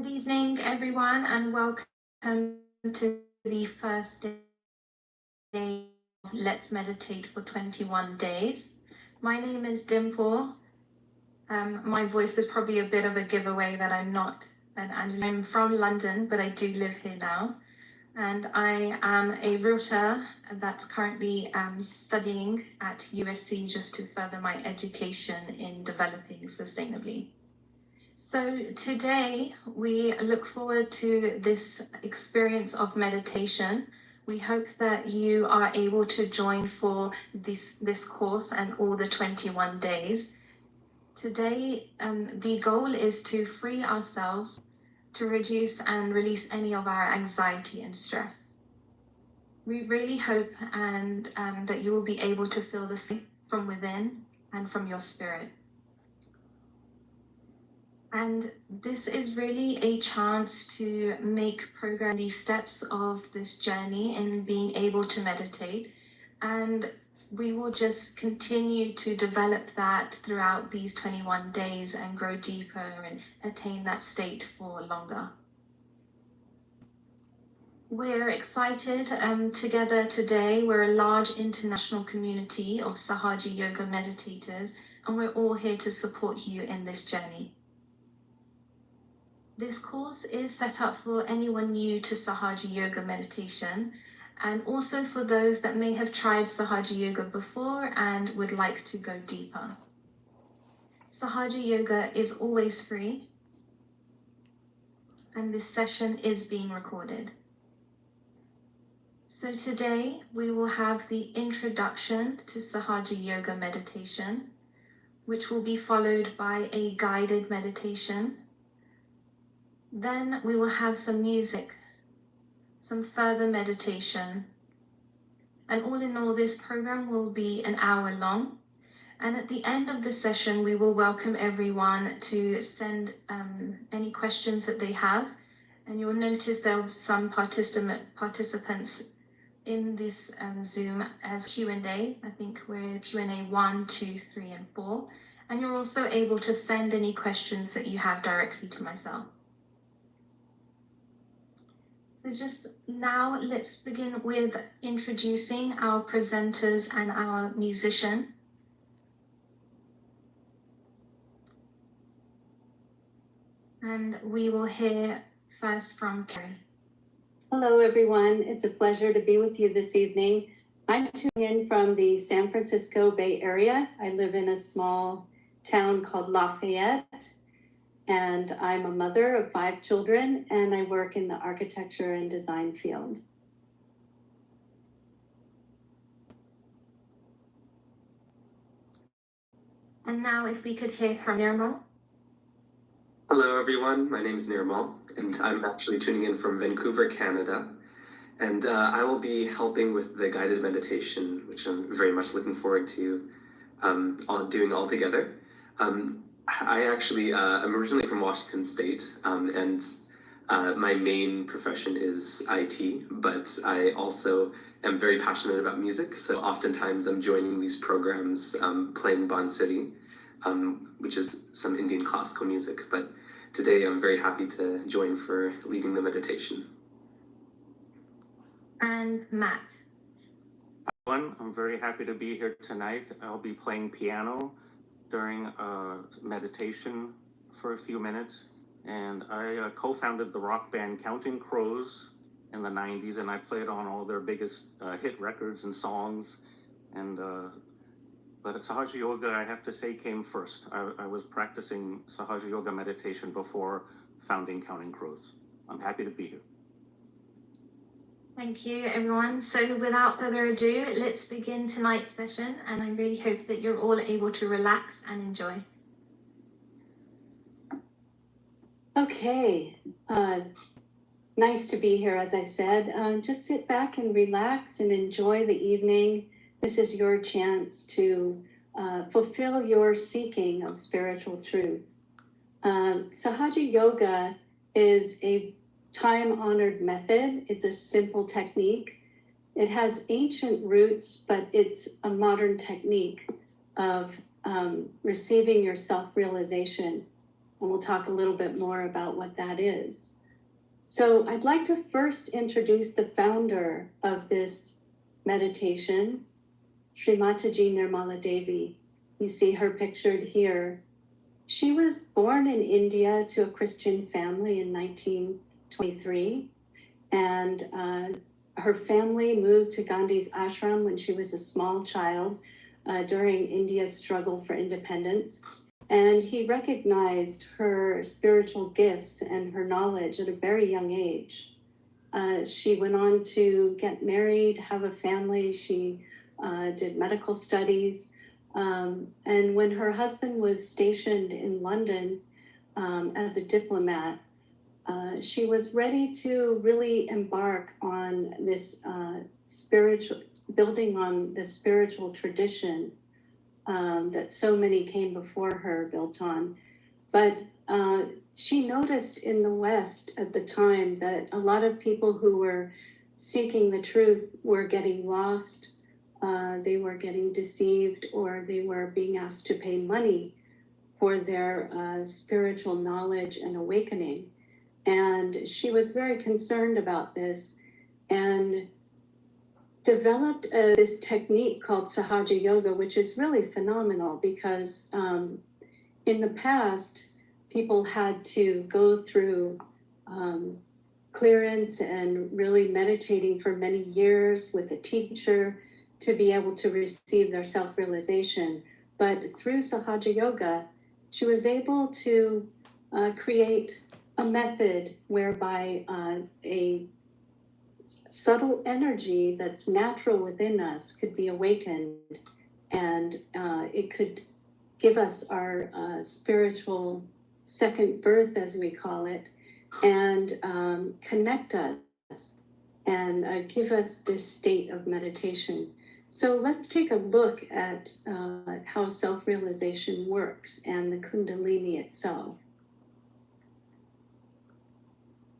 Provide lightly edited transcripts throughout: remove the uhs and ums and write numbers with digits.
Good evening, everyone, and welcome to the first day of Let's Meditate for 21 Days. My name is Dimple. My voice is probably a bit of a giveaway that I'm not an Angelina. I'm from London, but I do live here now. And I am a realtor that's currently studying at USC just to further my education in developing sustainably. So today we look forward to this experience of meditation. We hope that you are able to join for this course and all the 21 days. Today, the goal is to free ourselves, to reduce and release any of our anxiety and stress. We really hope and that you will be able to feel the same from within and from your spirit. And this is really a chance to make progress in these steps of this journey in being able to meditate. And we will just continue to develop that throughout these 21 days and grow deeper and attain that state for longer. We're excited together today. We're a large international community of Sahaja yoga meditators, and we're all here to support you in this journey. This course is set up for anyone new to Sahaja Yoga meditation, and also for those that may have tried Sahaja Yoga before and would like to go deeper. Sahaja Yoga is always free, and this session is being recorded. So today we will have the introduction to Sahaja Yoga meditation, which will be followed by a guided meditation. Then we will have some music, some further meditation. And all in all, this program will be an hour long. And at the end of the session, we will welcome everyone to send any questions that they have. And you'll notice there are some participants in this Zoom as Q&A. I think we're Q&A 1, 2, 3, and 4. And you're also able to send any questions that you have directly to myself. So just now, let's begin with introducing our presenters and our musician. And we will hear first from Carrie. Hello, everyone. It's a pleasure to be with you this evening. I'm tuning in from the San Francisco Bay Area. I live in a small town called Lafayette. And I'm a mother of 5 children, and I work in the architecture and design field. And now if we could hear from Nirmala. Hello everyone, my name is Nirmala, and I'm actually tuning in from Vancouver, Canada. And I will be helping with the guided meditation, which I'm very much looking forward to doing all together. I actually am originally from Washington State, and my main profession is IT, but I also am very passionate about music. So oftentimes I'm joining these programs playing Bansuri, which is some Indian classical music. But today I'm very happy to join for leading the meditation. And Matt. Hi, everyone. I'm very happy to be here tonight. I'll be playing piano during a meditation for a few minutes. And I co-founded the rock band Counting Crows in the 90s, and I played on all their biggest hit records and songs. And but Sahaja Yoga, I have to say, came first. I was practicing Sahaja Yoga meditation before founding Counting Crows. I'm happy to be here. Thank you, everyone. So without further ado, let's begin tonight's session. And I really hope that you're all able to relax and enjoy. Okay, nice to be here, as I said. Just sit back and relax and enjoy the evening. This is your chance to fulfill your seeking of spiritual truth. Sahaja Yoga is a time-honored method. It's a simple technique. It has ancient roots, but it's a modern technique of receiving your self-realization And we'll talk a little bit more about what that is. So I'd like to first introduce the founder of this meditation, Srimataji Nirmala Devi. You see her pictured here. She was born in India to a Christian family in 1923, and her family moved to Gandhi's ashram when she was a small child during India's struggle for independence. And he recognized her spiritual gifts and her knowledge at a very young age. She went on to get married, have a family. She did medical studies. And when her husband was stationed in London as a diplomat, she was ready to really embark on this building on the spiritual tradition that so many came before her built on. But she noticed in the West at the time that a lot of people who were seeking the truth were getting lost, they were getting deceived, or they were being asked to pay money for their spiritual knowledge and awakening. And she was very concerned about this and developed this technique called Sahaja Yoga, which is really phenomenal because in the past, people had to go through clearance and really meditating for many years with a teacher to be able to receive their self-realization. But through Sahaja Yoga, she was able to create a method whereby a subtle energy that's natural within us could be awakened, and it could give us our spiritual second birth, as we call it, and connect us and give us this state of meditation. So let's take a look at how self-realization works and the Kundalini itself.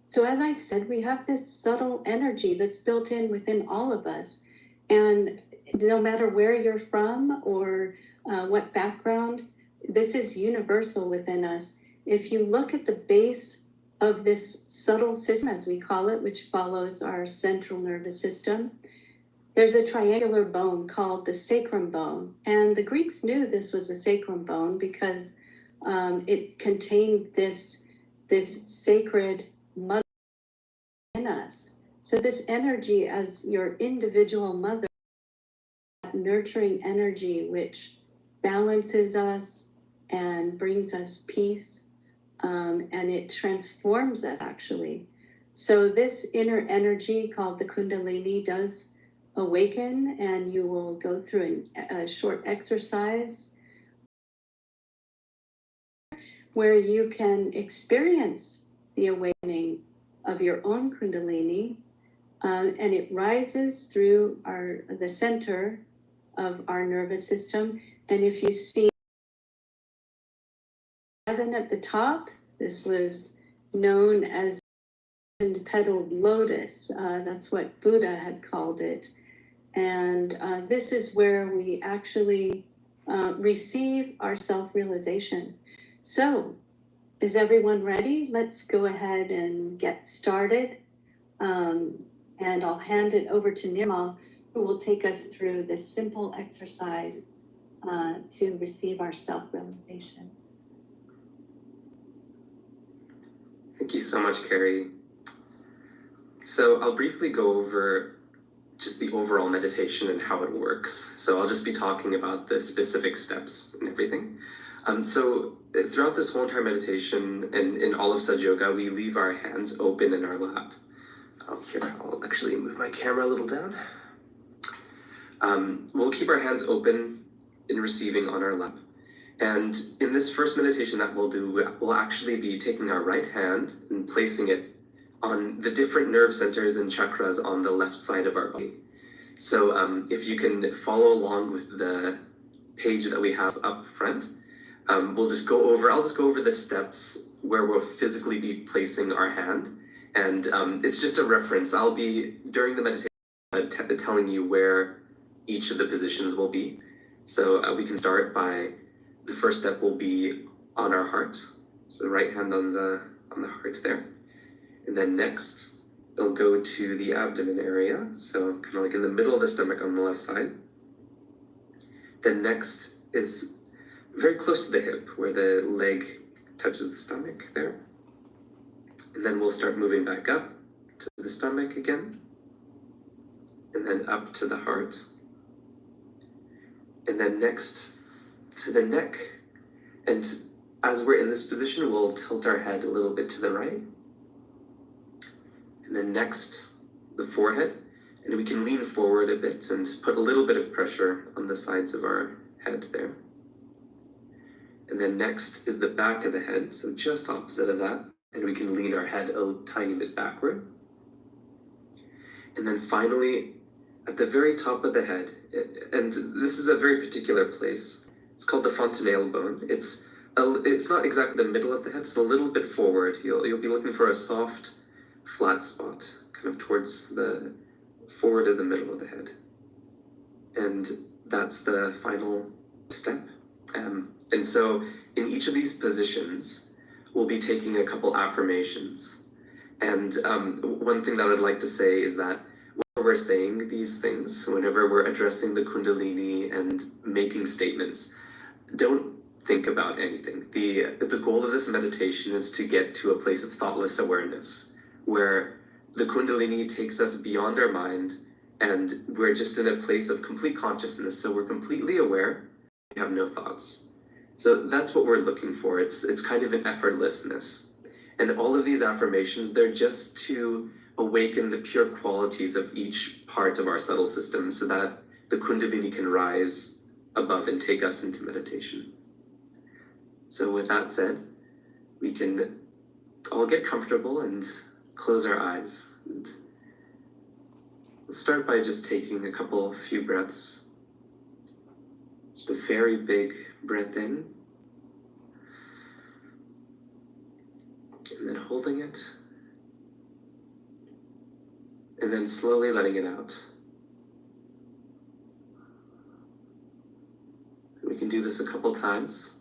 So as I said, we have this subtle energy that's built in within all of us. And no matter where you're from or what background, this is universal within us. If you look at the base of this subtle system, as we call it, which follows our central nervous system, there's a triangular bone called the sacrum bone. And the Greeks knew this was a sacrum bone because it contained this sacred mother in us. So this energy as your individual mother, that nurturing energy which balances us and brings us peace, and it transforms us actually. So this inner energy called the Kundalini does awaken, and you will go through a short exercise where you can experience the awakening of your own Kundalini, and it rises through the center of our nervous system. And if you see 7 at the top, this was known as the petaled lotus. That's what Buddha had called it. And this is where we actually receive our self-realization. So, is everyone ready? Let's go ahead and get started. And I'll hand it over to Nirmal, who will take us through this simple exercise to receive our self-realization. Thank you so much, Carrie. So I'll briefly go over just the overall meditation and how it works. So I'll just be talking about the specific steps and everything. So throughout this whole entire meditation and in all of Sahaja Yoga, we leave our hands open in our lap. I'll actually move my camera a little down. We'll keep our hands open in receiving on our lap. And in this first meditation that we'll do, we'll actually be taking our right hand and placing it on the different nerve centers and chakras on the left side of our body. So if you can follow along with the page that we have up front, I'll just go over the steps where we'll physically be placing our hand. And it's just a reference. I'll be, during the meditation, telling you where each of the positions will be. So we can start by, the first step will be on our heart. So right hand on the heart there. And then next, they'll go to the abdomen area. So kind of like in the middle of the stomach on the left side. Then next is very close to the hip where the leg touches the stomach there. And then we'll start moving back up to the stomach again. And then up to the heart. And then next to the neck. And as we're in this position, we'll tilt our head a little bit to the right. And then next, the forehead. And we can lean forward a bit and put a little bit of pressure on the sides of our head there. And then next is the back of the head, so just opposite of that. And we can lean our head a tiny bit backward. And then finally, at the very top of the head, and this is a very particular place, it's called the fontanelle bone. It's not exactly the middle of the head, it's a little bit forward. You'll be looking for a soft, flat spot, kind of towards the forward of the middle of the head. And that's the final step. And so in each of these positions, we'll be taking a couple affirmations. And one thing that I'd like to say is that whenever we're saying these things, whenever we're addressing the Kundalini and making statements, don't think about anything. The goal of this meditation is to get to a place of thoughtless awareness, where the Kundalini takes us beyond our mind and we're just in a place of complete consciousness. So we're completely aware, we have no thoughts. So that's what we're looking for. It's kind of an effortlessness. And all of these affirmations, they're just to awaken the pure qualities of each part of our subtle system so that the Kundalini can rise above and take us into meditation. So with that said, we can all get comfortable and close our eyes. And let's start by just taking a few breaths. Just a very big breath in. And then holding it. And then slowly letting it out. We can do this a couple times.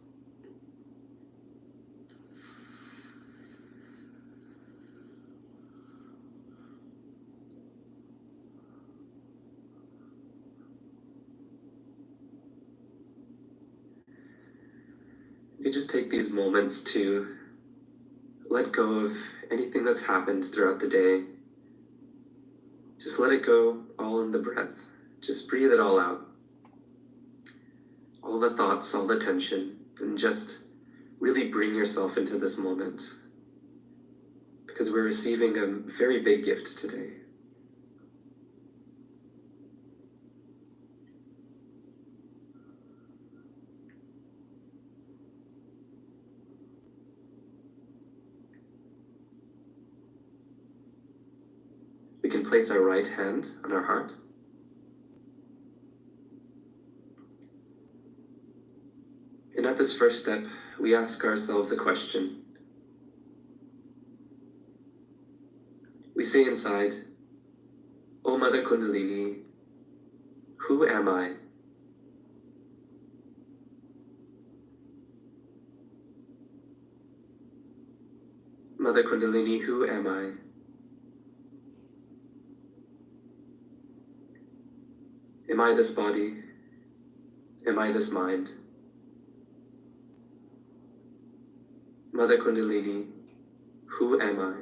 You just take these moments to let go of anything that's happened throughout the day. Just let it go all in the breath. Just breathe it all out. All the thoughts, all the tension, and just really bring yourself into this moment. Because we're receiving a very big gift today. We can place our right hand on our heart. And at this first step, we ask ourselves a question. We say inside, "O Mother Kundalini, who am I?" Mother Kundalini, who am I? Am I this body? Am I this mind? Mother Kundalini, who am I?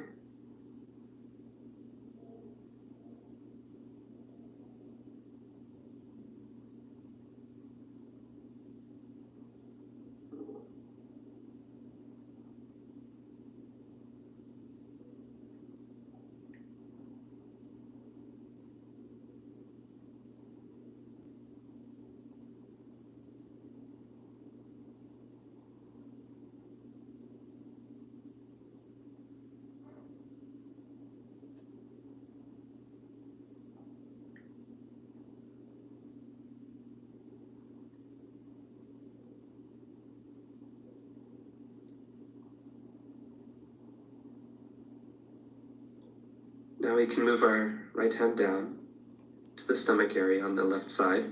Now we can move our right hand down to the stomach area on the left side.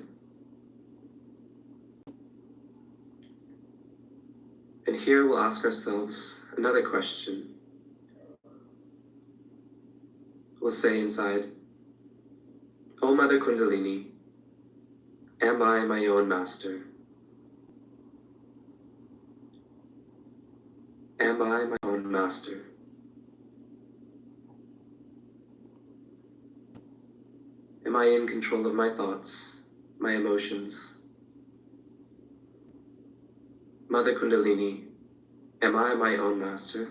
And here we'll ask ourselves another question. We'll say inside, O Mother Kundalini, am I my own master? Am I my own master? Am I in control of my thoughts, my emotions? Mother Kundalini, am I my own master?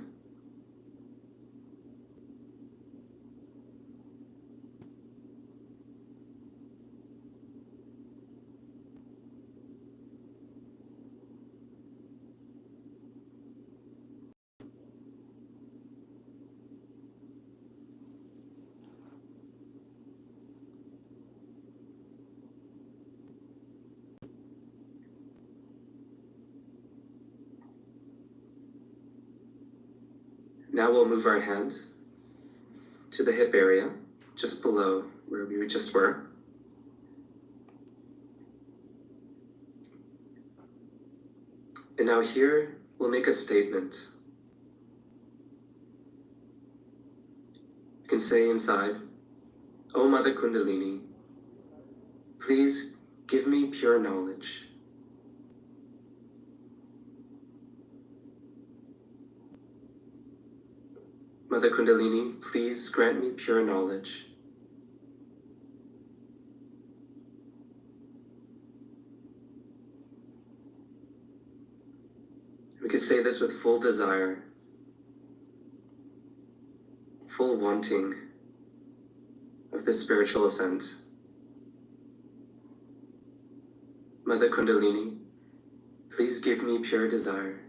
Now we'll move our hand to the hip area, just below where we just were. And now here, we'll make a statement. You can say inside, O Mother Kundalini, please give me pure knowledge. Mother Kundalini, please grant me pure knowledge. We could say this with full desire, full wanting of this spiritual ascent. Mother Kundalini, please give me pure desire.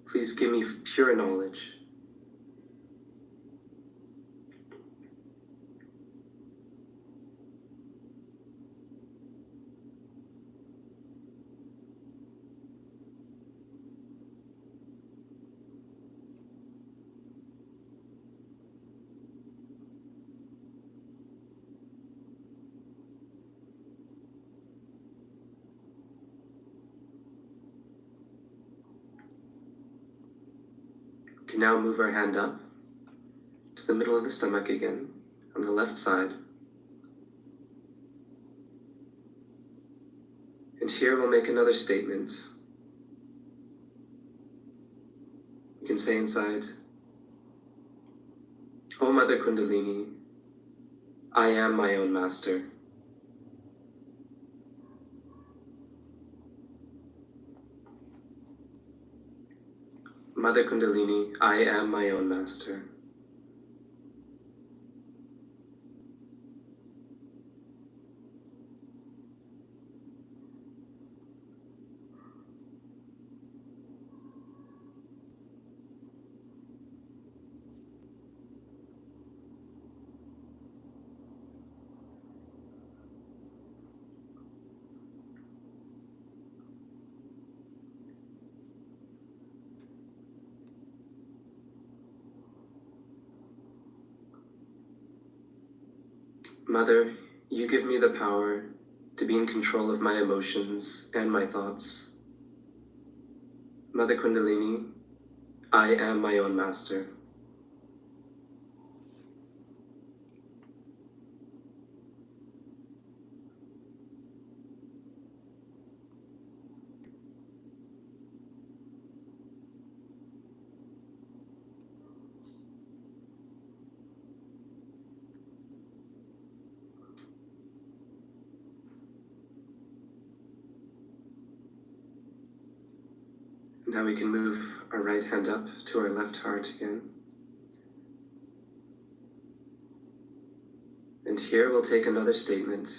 Please give me pure knowledge. We can now move our hand up to the middle of the stomach again, on the left side. And here we'll make another statement. You can say inside, O Mother Kundalini, I am my own master. Mother Kundalini, I am my own master. Mother, you give me the power to be in control of my emotions and my thoughts. Mother Kundalini, I am my own master. Now we can move our right hand up to our left heart again. And here we'll take another statement.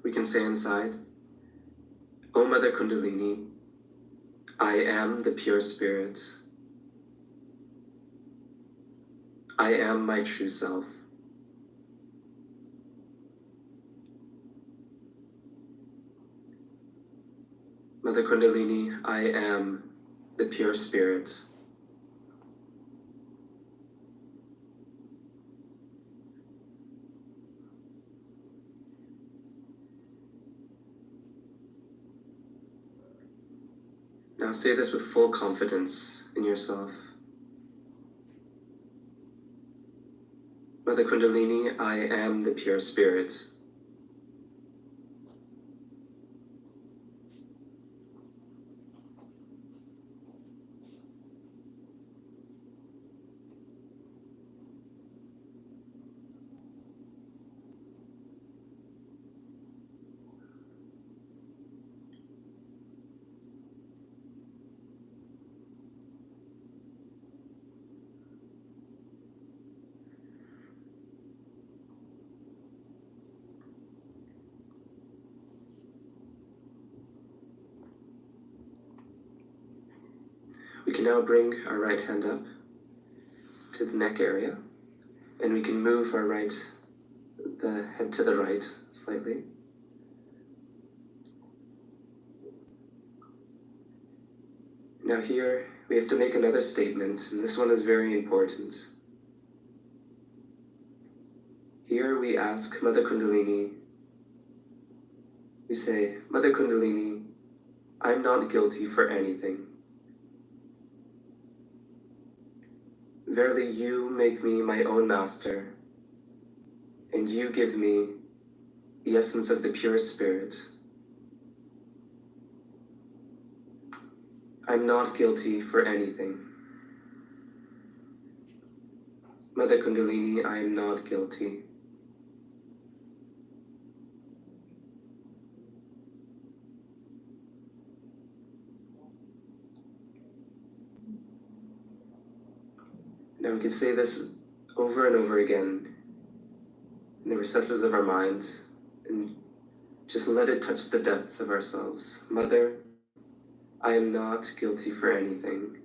We can say inside, O Mother Kundalini, I am the pure spirit. I am my true self. Mother Kundalini, I am the pure spirit. Now say this with full confidence in yourself. Mother Kundalini, I am the pure spirit. We can now bring our right hand up to the neck area, and we can move the head to the right slightly. Now here, we have to make another statement, and this one is very important. Here we ask Mother Kundalini, we say, Mother Kundalini, I'm not guilty for anything. Verily you make me my own master, and you give me the essence of the pure spirit. I'm not guilty for anything. Mother Kundalini, I am not guilty. Now we can say this over and over again in the recesses of our mind, and just let it touch the depth of ourselves. Mother, I am not guilty for anything.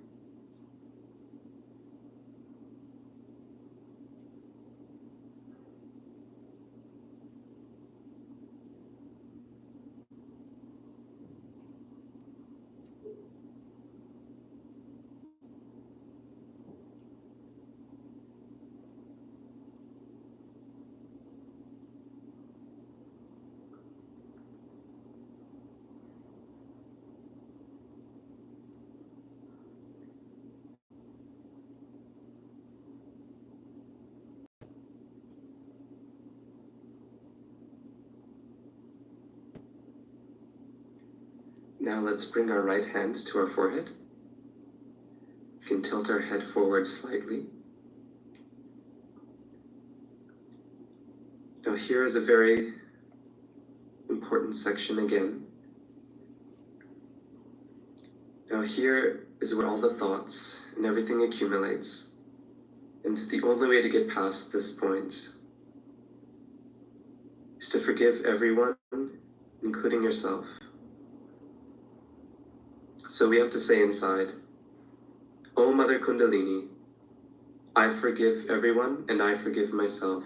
Now let's bring our right hand to our forehead. We can tilt our head forward slightly. Now here is a very important section again. Now here is where all the thoughts and everything accumulates. And the only way to get past this point is to forgive everyone, including yourself. So we have to say inside, O Mother Kundalini, I forgive everyone and I forgive myself.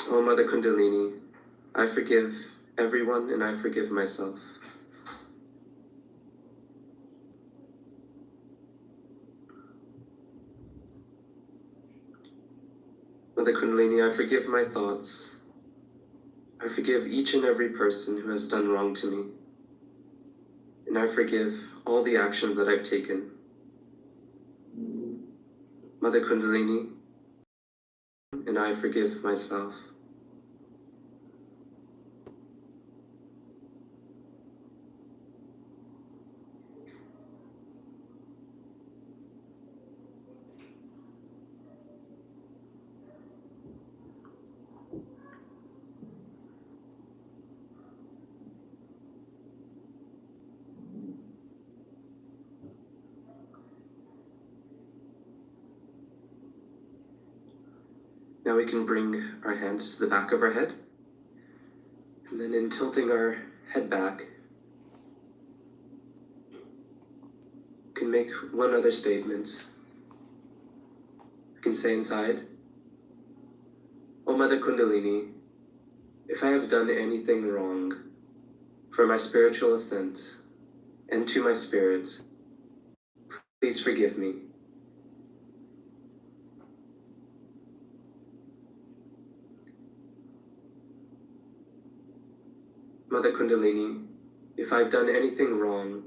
O Mother Kundalini, I forgive everyone and I forgive myself. Mother Kundalini, I forgive my thoughts. I forgive each and every person who has done wrong to me. And I forgive all the actions that I've taken. Mother Kundalini, and I forgive myself. Now we can bring our hands to the back of our head, and then in tilting our head back, we can make one other statement. We can say inside, O Mother Kundalini, if I have done anything wrong for my spiritual ascent and to my spirit, please forgive me. Mother Kundalini, if I've done anything wrong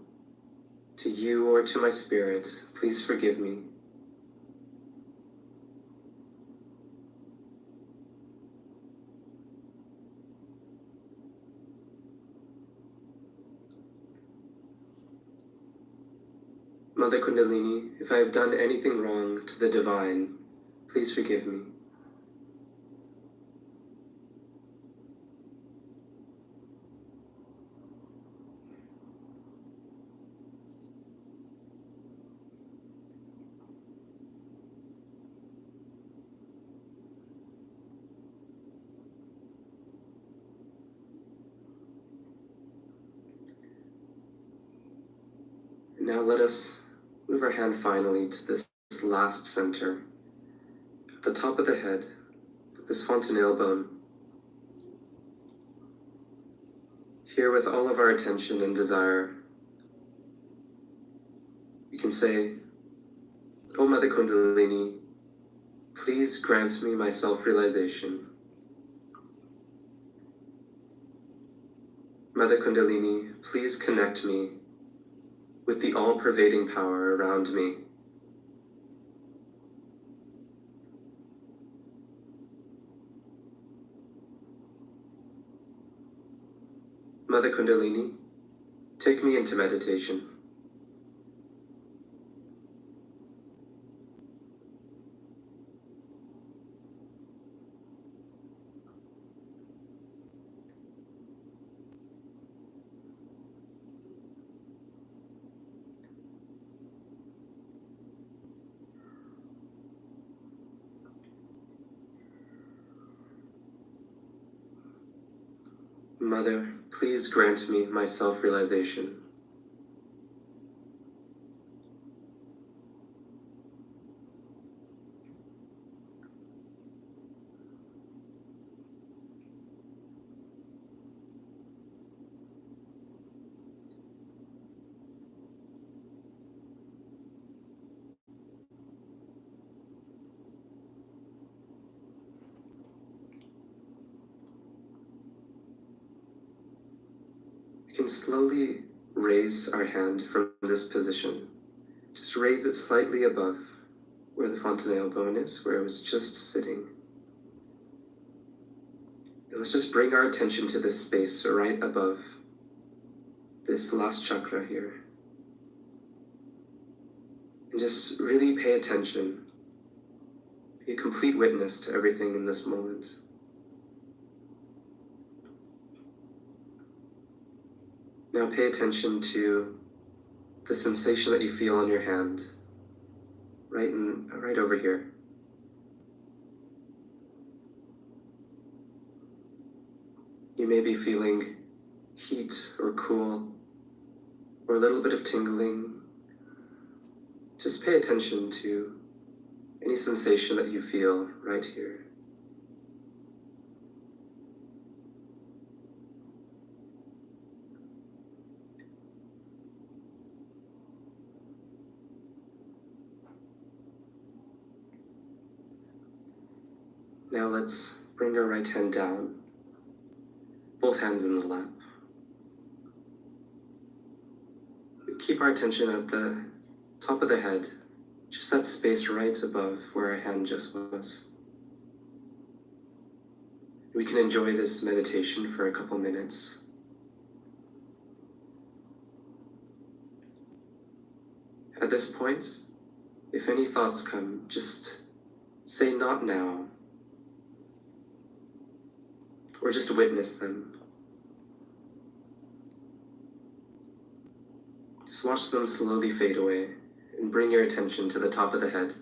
to you or to my spirit, please forgive me. Mother Kundalini, if I have done anything wrong to the divine, please forgive me. Now let us move our hand finally to this last center, at the top of the head, this fontanelle bone. Here, with all of our attention and desire, we can say, "O Mother Kundalini, please grant me my self-realization. Mother Kundalini, please connect me with the all-pervading power around me. Mother Kundalini, take me into meditation." Mother, please grant me my self-realization. We can slowly raise our hand from this position. Just raise it slightly above where the fontanelle bone is, where it was just sitting. And let's just bring our attention to this space right above this last chakra here. And just really pay attention. Be a complete witness to everything in this moment. Now pay attention to the sensation that you feel on your hand, right over here. You may be feeling heat or cool, or a little bit of tingling. Just pay attention to any sensation that you feel right here. Now let's bring our right hand down, both hands in the lap. Keep our attention at the top of the head, just that space right above where our hand just was. We can enjoy this meditation for a couple minutes. At this point, if any thoughts come, just say "not now," or just witness them. Just watch them slowly fade away and bring your attention to the top of the head.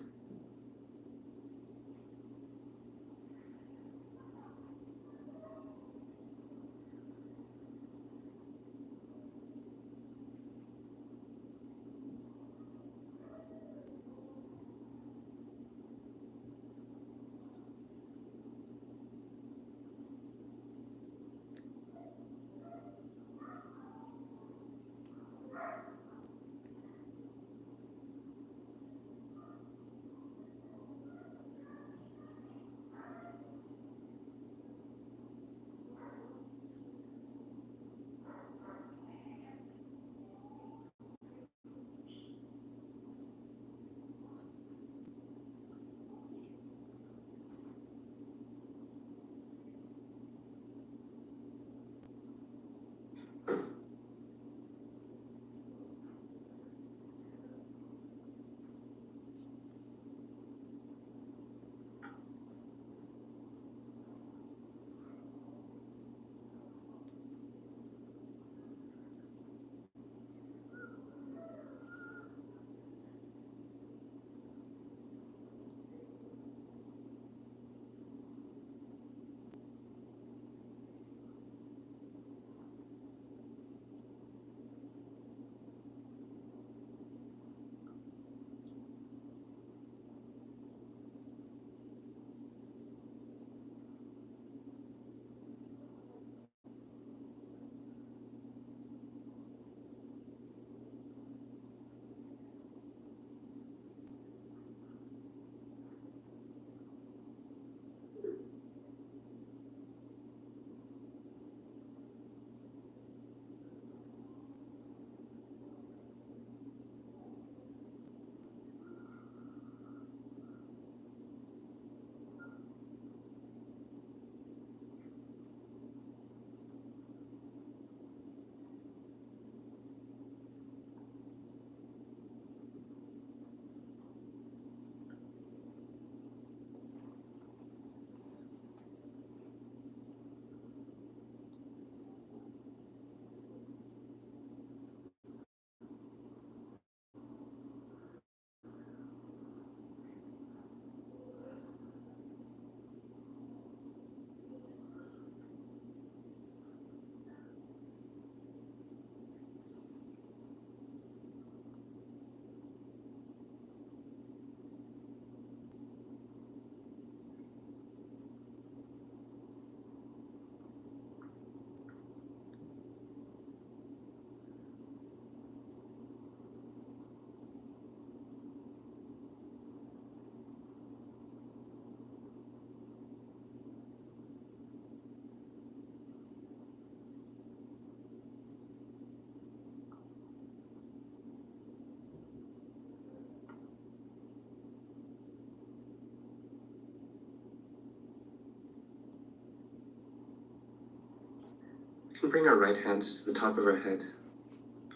We can bring our right hand to the top of our head.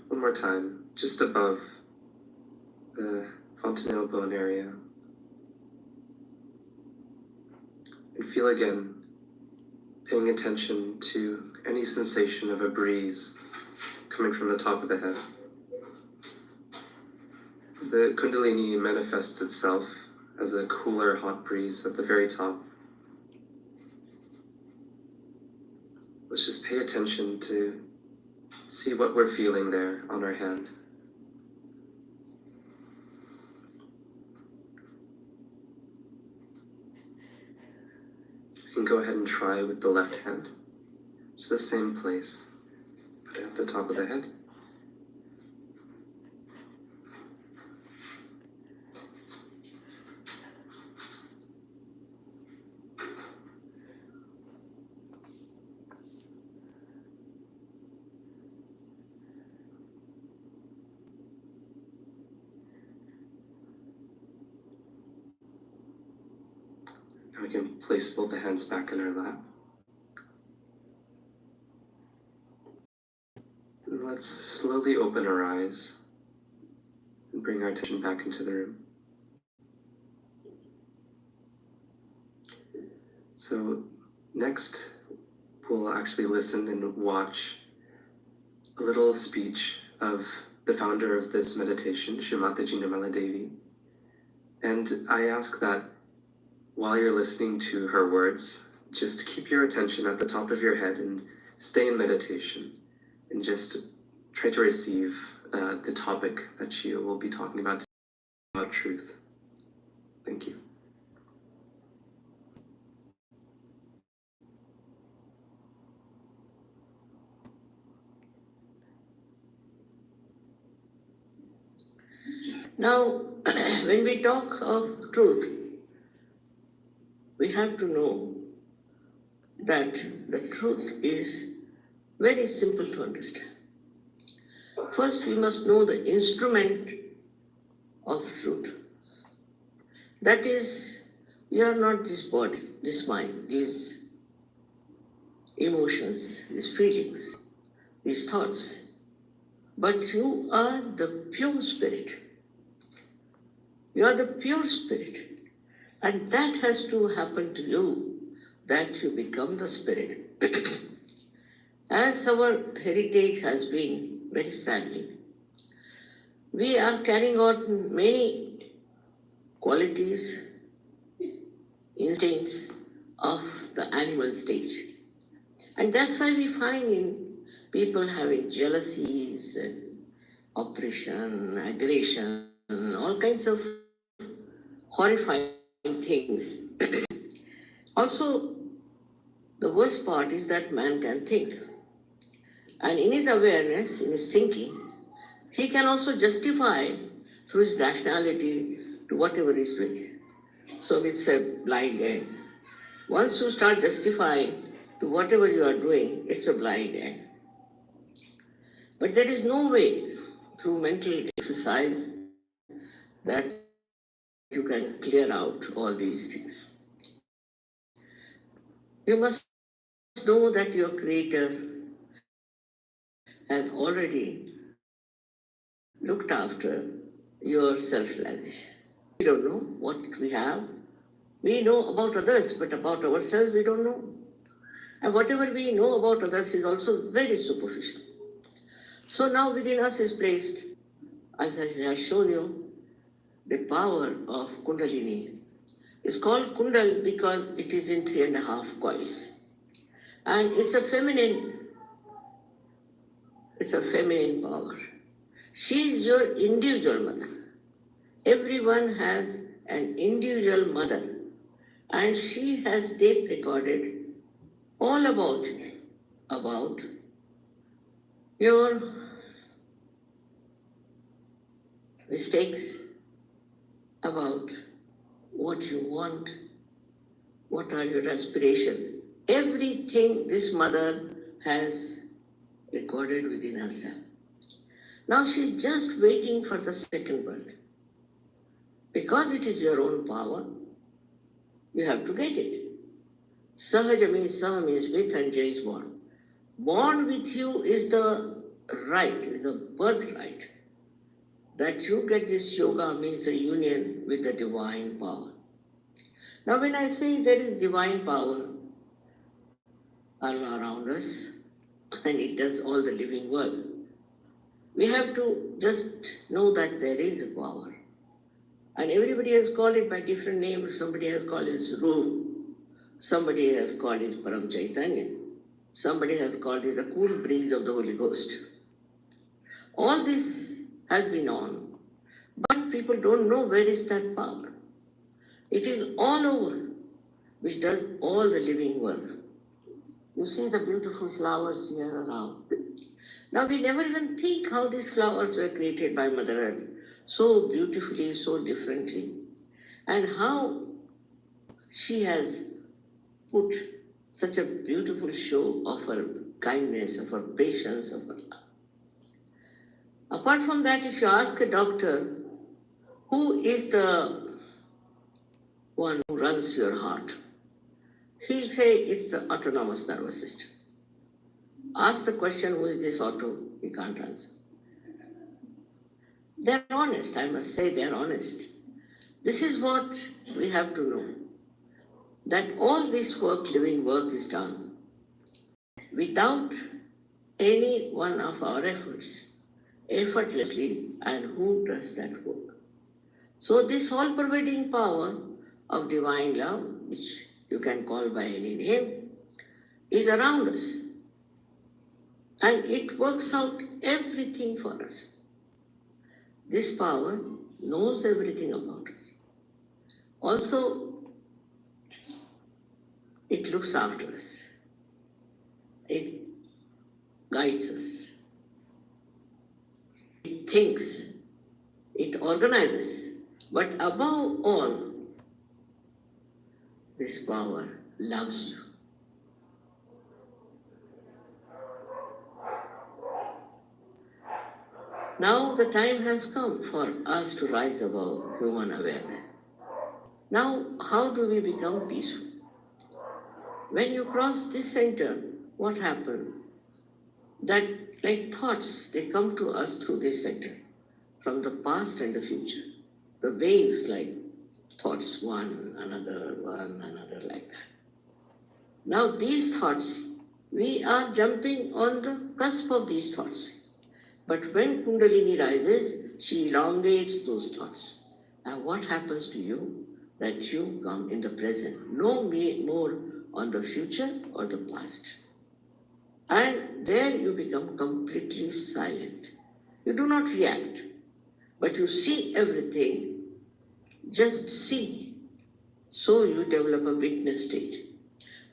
One more time, just above the fontanelle bone area. And feel again, paying attention to any sensation of a breeze coming from the top of the head. The Kundalini manifests itself as a cooler, hot breeze at the very top. Let's just pay attention to see what we're feeling there on our hand. You can go ahead and try with the left hand. It's the same place, but at the top of the head. We can place both the hands back in our lap. And let's slowly open our eyes and bring our attention back into the room. So next, we'll actually listen and watch a little speech of the founder of this meditation, Srimataji Nirmala Devi. And I ask that while you're listening to her words, just keep your attention at the top of your head and stay in meditation and just try to receive the topic that she will be talking about truth. Thank you. Now, when we talk of truth, we have to know that the truth is very simple to understand. First, we must know the instrument of truth. That is, we are not this body, this mind, these emotions, these feelings, these thoughts, but you are the pure spirit. You are the pure spirit. And that has to happen to you, that you become the spirit. As our heritage has been very sadly, we are carrying out many qualities, instincts of the animal stage. And that's why we find in people having jealousies and oppression, aggression, all kinds of horrifying things. Also, the worst part is that man can think. And in his awareness, in his thinking, he can also justify through his rationality to whatever he's doing. So it's a blind end. Once you start justifying to whatever you are doing, it's a blind end. But there is no way through mental exercise that you can clear out all these things. You must know that your Creator has already looked after your self-realization. We don't know what we have. We know about others, but about ourselves we don't know. And whatever we know about others is also very superficial. So now within us is placed, as I have shown you, the power of Kundalini. It's called Kundal because it is in 3.5 coils. And it's a feminine power. She is your individual mother. Everyone has an individual mother. And she has tape recorded all about your mistakes, about what you want, what are your aspirations. Everything this mother has recorded within herself. Now she's just waiting for the second birth. Because it is your own power, you have to get it. Sahaja means Saha means with and Jai is born. born with you is the right, is a birthright. That you get this yoga means the union with the divine power. Now, when I say there is divine power all around us, and it does all the living work, we have to just know that there is a power. And everybody has called it by different names. Somebody has called it Ruh, somebody has called it Param Chaitanya, somebody has called it the cool breeze of the Holy Ghost. All this has been on, but people don't know where is that power. It is all over, which does all the living work. You see the beautiful flowers here around. Now we never even think how these flowers were created by Mother Earth so beautifully, so differently, and how she has put such a beautiful show of her kindness, of her patience, of her love. Apart from that, if you ask a doctor, who is the one who runs your heart? He'll say it's the autonomous nervous system. Ask the question, who is this auto? He can't answer. They're honest, I must say they're honest. This is what we have to know. That all this work, living work, is done without any one of our efforts, effortlessly, and who does that work? So this all-pervading power of divine love, which you can call by any name, is around us. And it works out everything for us. This power knows everything about us. Also, it looks after us. It guides us. It thinks. It organizes. But above all, this power loves you. Now the time has come for us to rise above human awareness. Now, how do we become peaceful? When you cross this center, what happens? That like thoughts, they come to us through this center, from the past and the future. The waves like thoughts, one, another, like that. Now these thoughts, we are jumping on the cusp of these thoughts. But when Kundalini rises, she elongates those thoughts. And what happens to you? That you come in the present, no more on the future or the past. And there you become completely silent. You do not react, but you see everything, just see. So you develop a witness state.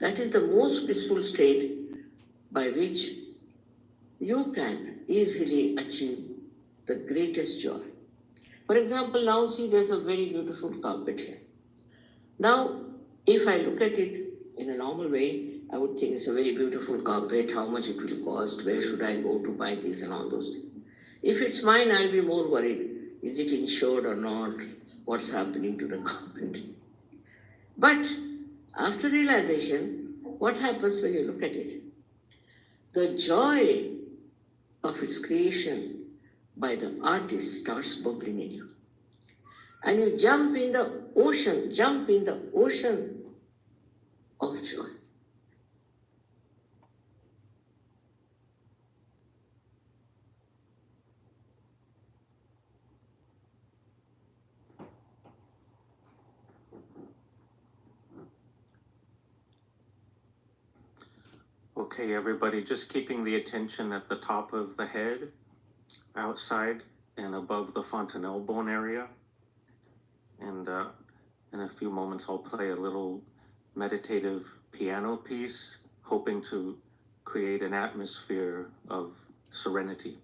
That is the most peaceful state by which you can easily achieve the greatest joy. For example, now see there's a very beautiful carpet here. Now, if I look at it in a normal way, I would think it's a very beautiful carpet, how much it will cost, where should I go to buy this and all those things. If it's mine, I'll be more worried. Is it insured or not? What's happening to the carpet? But after realization, what happens when you look at it? The joy of its creation by the artist starts bubbling in you. And you jump in the ocean of joy. Okay, everybody, just keeping the attention at the top of the head, outside and above the fontanelle bone area. And in a few moments, I'll play a little meditative piano piece, hoping to create an atmosphere of serenity.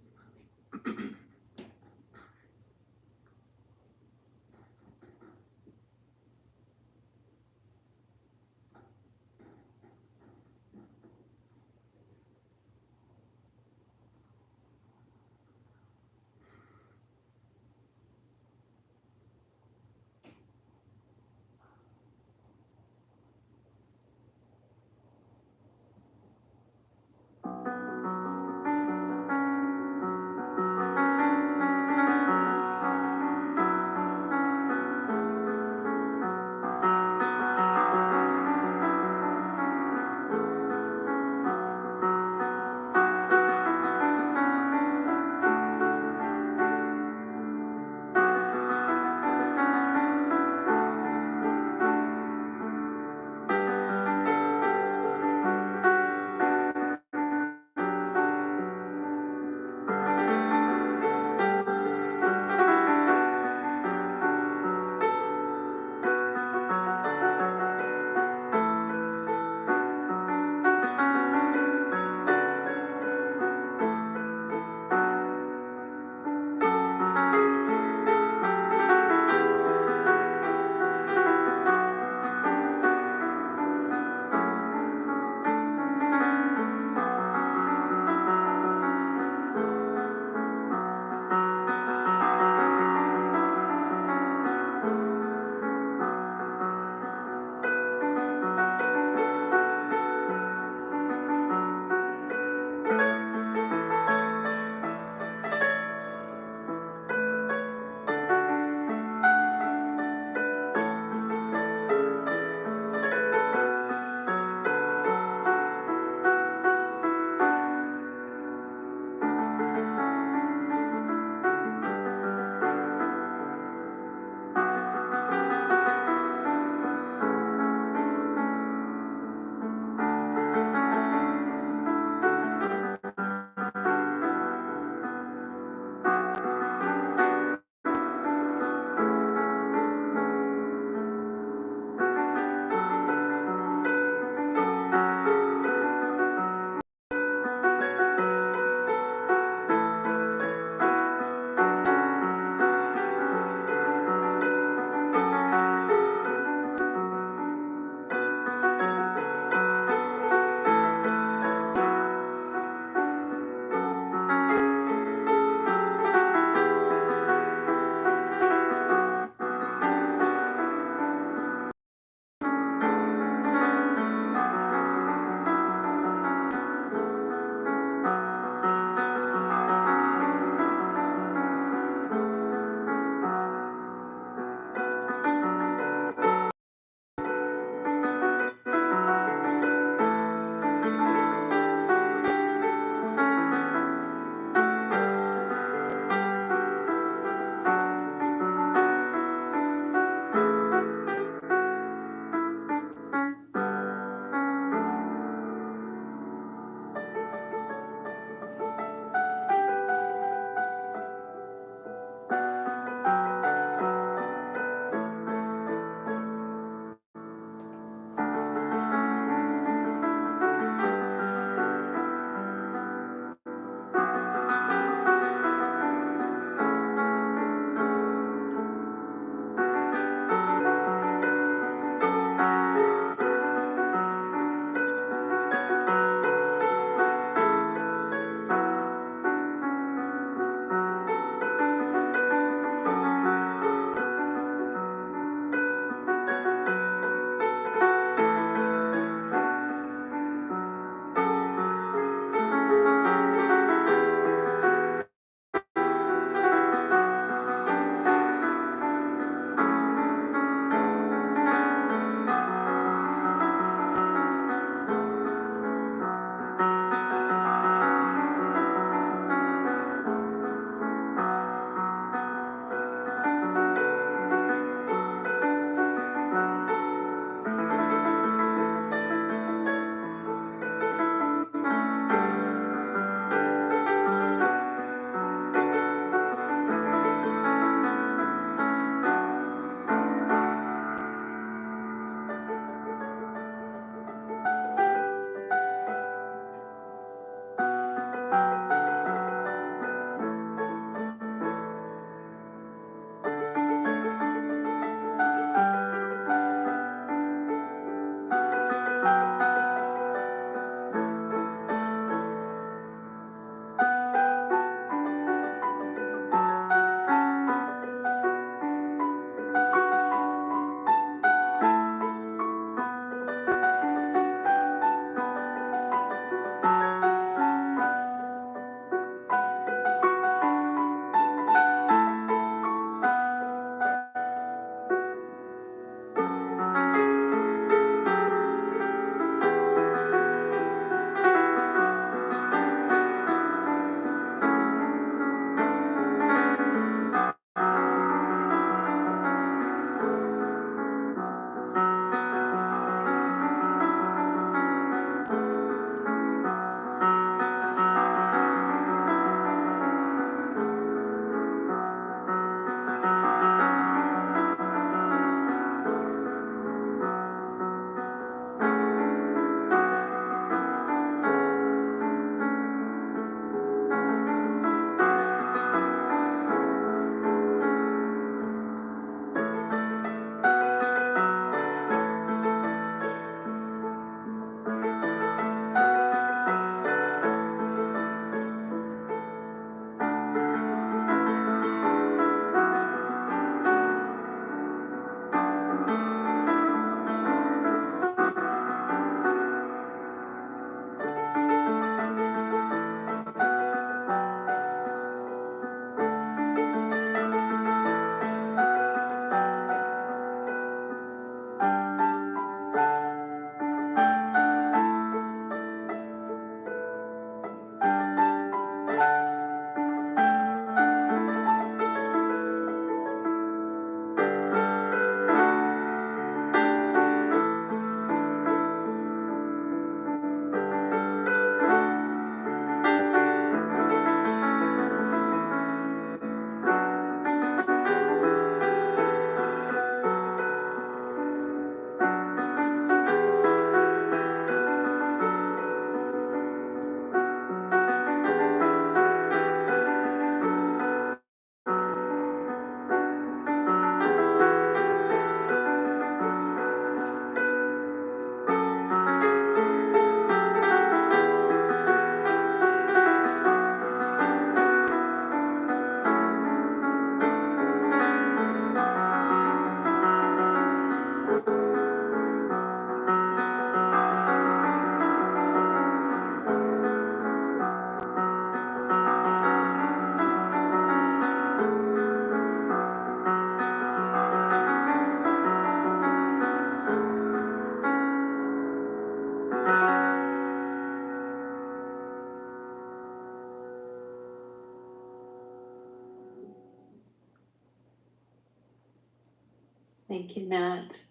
Thank you, Matt.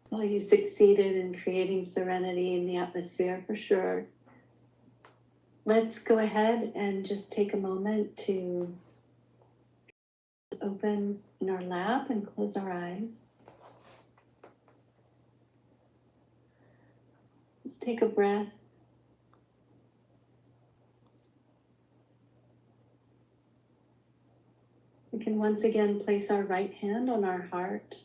Well, you succeeded in creating serenity in the atmosphere for sure. Let's go ahead and just take a moment to open in our lap and close our eyes. Just take a breath. We can once again place our right hand on our heart.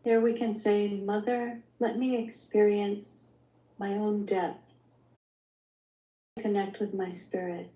There we can say, Mother, let me experience my own depth, connect with my spirit.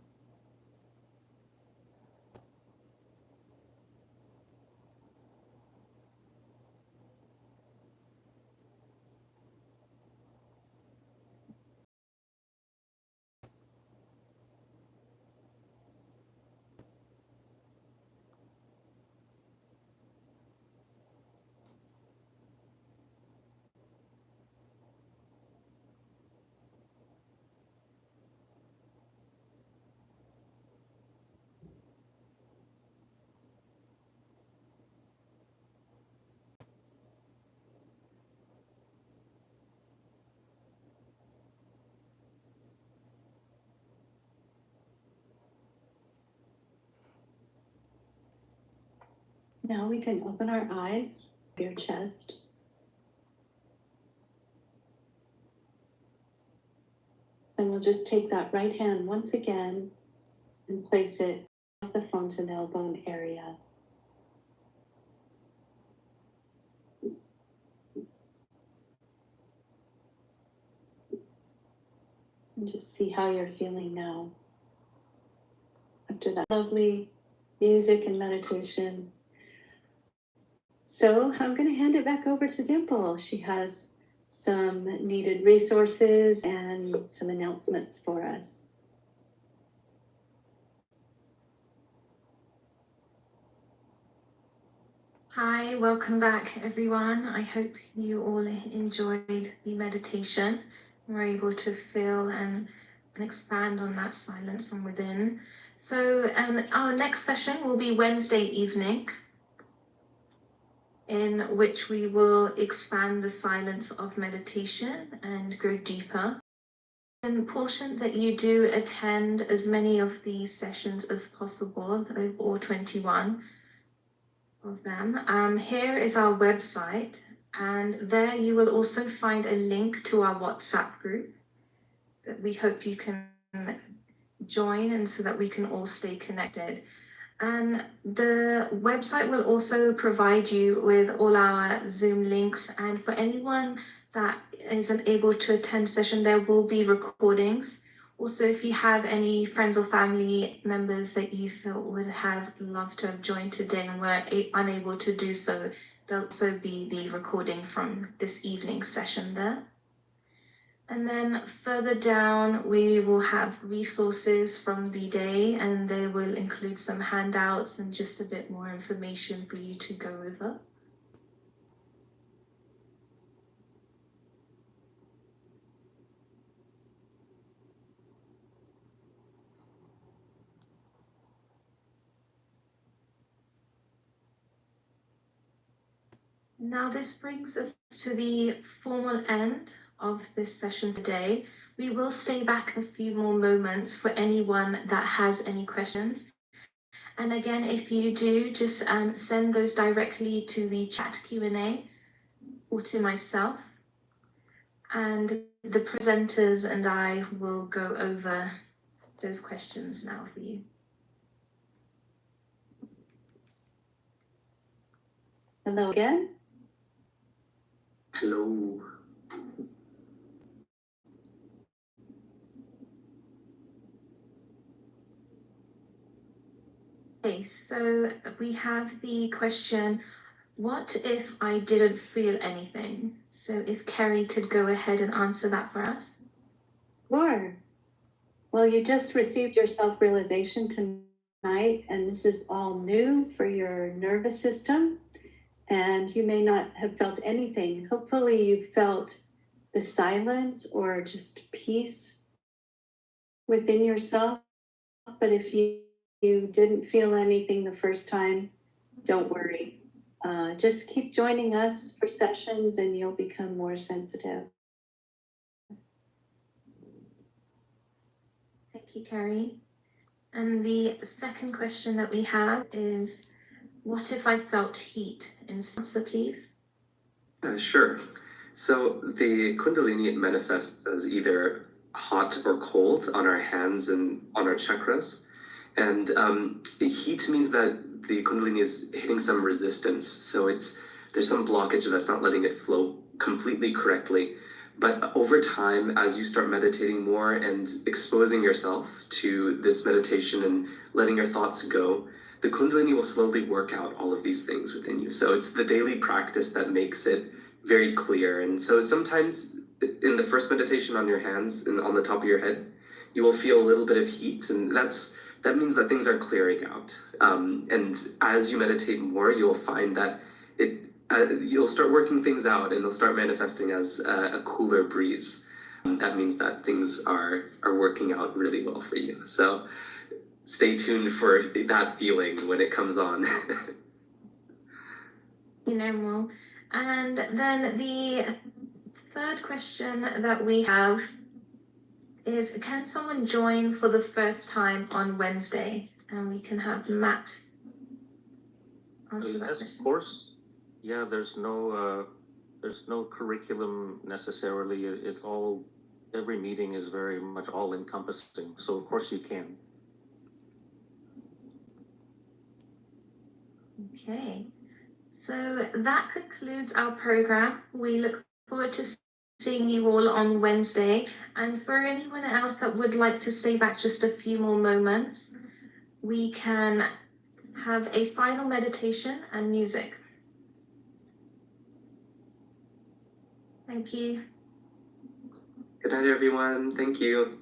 Now we can open our eyes, your chest. And we'll just take that right hand once again and place it off the fontanelle bone area. And just see how you're feeling now. After that lovely music and meditation. So I'm going to hand it back over to Dimple. She has some needed resources and some announcements for us. Hi, welcome back everyone. I hope you all enjoyed the meditation and were able to feel and expand on that silence from within. So our next session will be Wednesday evening, in which we will expand the silence of meditation and go deeper. It's important that you do attend as many of these sessions as possible, or 21 of them. Here is our website, and there you will also find a link to our WhatsApp group that we hope you can join, and so that we can all stay connected. And the website will also provide you with all our Zoom links, and for anyone that isn't able to attend session, there will be recordings. Also, if you have any friends or family members that you feel would have loved to have joined today and were unable to do so, there'll also be the recording from this evening's session there. And then further down, we will have resources from the day, and they will include some handouts and just a bit more information for you to go over. Now this brings us to the formal end of this session today. We will stay back a few more moments for anyone that has any questions. And again, if you do, just send those directly to the chat Q&A or to myself. And the presenters and I will go over those questions now for you. Hello again. Hello. Okay, so we have the question, what if I didn't feel anything? So if Kerry could go ahead and answer that for us. Sure. Well, you just received your self-realization tonight, and this is all new for your nervous system. and you may not have felt anything. Hopefully you felt the silence or just peace within yourself. But if you didn't feel anything the first time, don't worry. Just keep joining us for sessions and you'll become more sensitive. Thank you, Carrie. And the second question that we have is, what if I felt heat? Answer, please. Sure. So the Kundalini, it manifests as either hot or cold on our hands and on our chakras. And the heat means that the Kundalini is hitting some resistance. So there's some blockage that's not letting it flow completely correctly. But over time, as you start meditating more and exposing yourself to this meditation and letting your thoughts go, the Kundalini will slowly work out all of these things within you. So it's the daily practice that makes it very clear. And so sometimes in the first meditation on your hands and on the top of your head, you will feel a little bit of heat, and that means that things are clearing out. And as you meditate more, you'll find that you'll start working things out, and they'll start manifesting as a cooler breeze. That means that things are working out really well for you. So stay tuned for that feeling when it comes on. Nirmal. And then the third question that we have is, can someone join for the first time on Wednesday? And we can have Matt answer that question. Of course. Yeah, there's no curriculum necessarily. Every meeting is very much all encompassing. So of course you can. Okay. So that concludes our program. We look forward to seeing you all on Wednesday. And for anyone else that would like to stay back just a few more moments, we can have a final meditation and music. Thank you. Good night, everyone. Thank you.